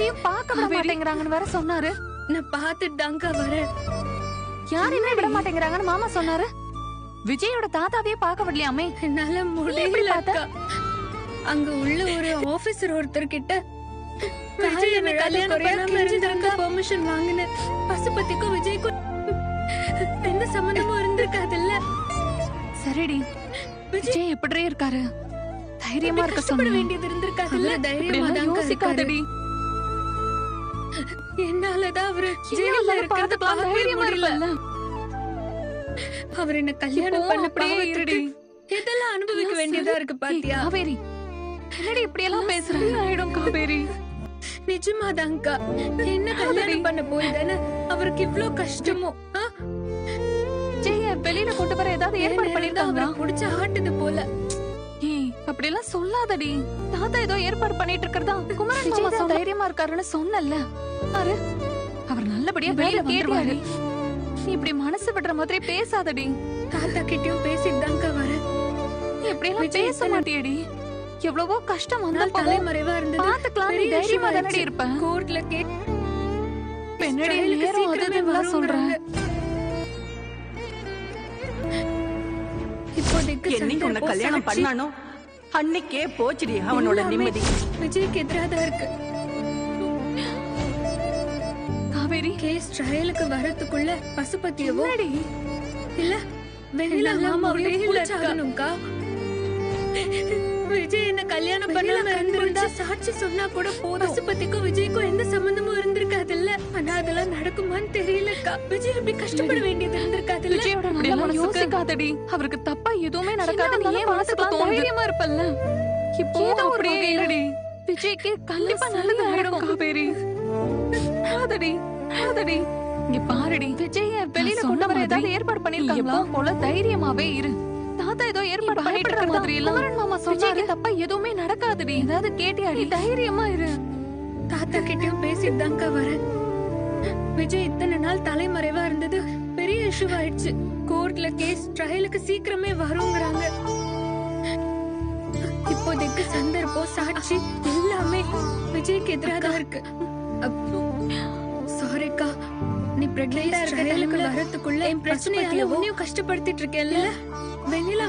தாத்தாவையும் பார்க்க விட மாட்டேங்கிறாங்கன்னு வேற சொன்னாரு. நான் பார்த்துட்டு தாங்க வரேன். யாரையுமே விட மாட்டேங்கிறாங்கன்னு மாமா சொன்னாரு. விஜயோட தாத்தாவையே பார்க்க விடலையாமே. என்னால முடியல அக்கா. அங்க உள்ள ஒரு ஆபீசர் ஒருத்தர் கிட்ட விஜய் என்ன கல்யாணம் பண்ணாம இருந்ததுக்கு பெர்மிஷன் வாங்கினேன். பசுபதிக்கும் விஜய்க்கும் எந்த சம்பந்தமும் இருந்திருக்காதுல்ல. சரிடி, விஜய் எப்படி இருக்காரு? தைரியமா இருக்க கஷ்டப்பட வேண்டியது இருந்திருக்காதுல்ல. தைரியமா தான் யோசிக்காதடி. என்னாலதான் அவரு ஜெயில இருக்கிறது தைரியமா இல்ல. அவர் என்ன கல்யாணம் பண்ண பாவத்துக்கு இதெல்லாம் அனுபவிக்க வேண்டியதா இருக்கு பாத்தியா? காவேரி, என்னடி இப்படி எல்லாம் பேசுற? ஆயிடும் காவேரி. நிஜமாதான்க்கா, என்ன கல்யாணம் பண்ண போய் தானே அவருக்கு இவ்ளோ கஷ்டமோ. ஜெய வெளியில கொண்டு வர ஏதாவது ஏற்பாடு பண்ணிருக்காங்களா? புடிச்ச ஆட்டுது போல. ஏய், அப்படி எல்லாம் சொல்லாதடி. தாத்தா ஏதோ ஏற்பாடு பண்ணிட்டு இருக்கறதா குமரன் மாமா தைரியமா இருக்காருன்னு சொன்னல்ல. பாரு, அவர் நல்லபடியா வெளியில வந்துருவாரு. நீ இப்படி மனசு விடுற மாதிரி பேசாதடி. தாத்தா கிட்டயும் பேசிட்டு தான்க்கா வரேன். நீ இப்படி எல்லாம் பேச மாட்டியடி. எவ்வளவோ கஷ்டம் வந்த தலைமறைவா இருந்தது. பாத்துக்கலாம், நீ தைரியமா தானடி இருப்ப. கோர்ட்ல பெண்ணடி நேரம் அதுதான் சொல்றேன். இப்போதைக்கு என்னைக்கு உன்னை கல்யாணம் பண்ணானோ அன்னைக்கே போச்சுடி அவனோட நிம்மதி. விஜய்க்கு எதிராக தான் இருக்கு. காவேரி, கேஸ் ட்ரையலுக்கு வரதுக்குள்ள பசுபதியவோ இல்ல வெண்ணிலா மாமாவையும் புடிச்சாகணும்க்கா. விஜய் என்ன கல்யாணம் பண்ணாம இருந்திருந்தா சாட்சி சொன்னா கூட போதும். பசுபதிக்கும் விஜய்க்கும் எந்த சம்பந்தமும் இருந்திருக்காதுல்ல. ஆனா அதெல்லாம் நடக்குமான்னு தெரியலக்கா. விஜய் அப்படி கஷ்டப்பட வேண்டியது இருந்திருக்காதுல்ல. விஜயோட நல்ல யோசிக்காதடி. அவருக்கு தப்பா எதுவுமே நடக்காது. நீ ஏன் மனசுக்கு தைரியமா இருப்பல்ல? இப்போ அப்படியே இல்லடி. விஜய்க்கு கண்டிப்பா நல்லது ஆயிடும் காவேரி. ஆதடி ஆதடி. இங்க பாருடி, விஜய வெளியில கொண்டு வர ஏதாவது ஏற்பாடு பண்ணிருக்காங்களா? போல தைரியமாவே இரு. தாத்தா ஏதோ ஏற்பாடு பண்ணிட்டு இருக்க மாதிரி எல்லாம் குமரன் மாமா சொன்னாரு. தப்பா எதுவுமே நடக்காதுடி. ஏதாவது கேட்டியாடி? தைரியமா இரு. தாத்தா கிட்டயும் பேசிட்டு தான்க்கா வரேன். விஜய் இத்தனை நாள் தலைமறைவா இருந்தது பெரிய இஷ்யூ ஆயிடுச்சு. கோர்ட்ல கேஸ் ட்ரையலுக்கு சீக்கிரமே வருங்கிறாங்க. இப்போதைக்கு சந்தர்ப்பம் சாட்சி எல்லாமே விஜய்க்கு எதிராக இருக்கு. சாரிக்கா, நீ பிரெக்னெண்டா இருக்க வரதுக்குள்ள என் பிரச்சனையால உன்னையும் கஷ்டப்படுத்திட்டு இருக்கேன்ல. வெண்ணிலா